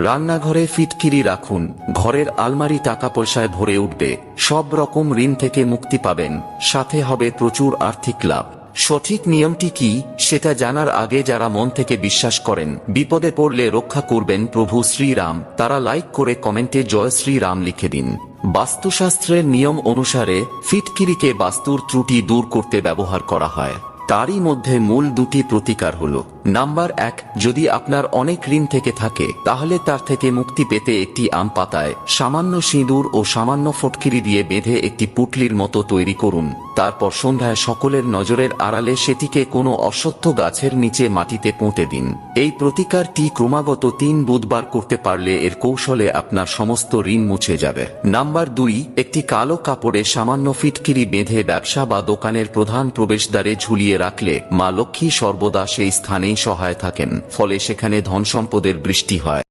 রান্নাঘরে ফিটকিরি রাখুন, ঘরের আলমারি টাকা পয়সায় ভরে উঠবে, সব রকম ঋণ থেকে মুক্তি পাবেন, সাথে হবে প্রচুর আর্থিক লাভ। সঠিক নিয়মটি কি সেটা জানার আগে যারা মন থেকে বিশ্বাস করেন বিপদে পড়লে রক্ষা করবেন প্রভু শ্রীরাম, তারা লাইক করে কমেন্টে জয় শ্রীরাম লিখে দিন। বাস্তুশাস্ত্রের নিয়ম অনুসারে ফিটকিরিকে বাস্তুর ত্রুটি দূর করতে ব্যবহার করা হয়। তারই মধ্যে মূল দুটি প্রতিকার হলো, নাম্বার 1, যদি আপনার অনেক ঋণ থেকে থাকে তাহলে তার থেকে মুক্তি পেতে একটি আম পাতায় সামান্য সিঁদুর ও সামান্য ফটকিরি দিয়ে বেঁধে একটি পুটলির মতো তৈরি করুন। তারপর সন্ধ্যায় সকলের নজরের আড়ালে সেটিকে কোনো অশ্বত্থ গাছের নিচে মাটিতে পুঁতে দিন। এই প্রতিকারটি ক্রমাগত 3 বুধবার করতে পারলে এর কৌশলে আপনার সমস্ত ঋণ মুছে যাবে। নাম্বার 2, একটি কালো কাপড়ে সামান্য ফিটকিরি বেঁধে ব্যবসা বা দোকানের প্রধান প্রবেশদ্বারে ঝুলিয়ে রাখলে মা লক্ষ্মী সর্বদা সেই স্থানেই সহায় থাকেন, ফলে সেখানে ধন সম্পদের বৃষ্টি হয়।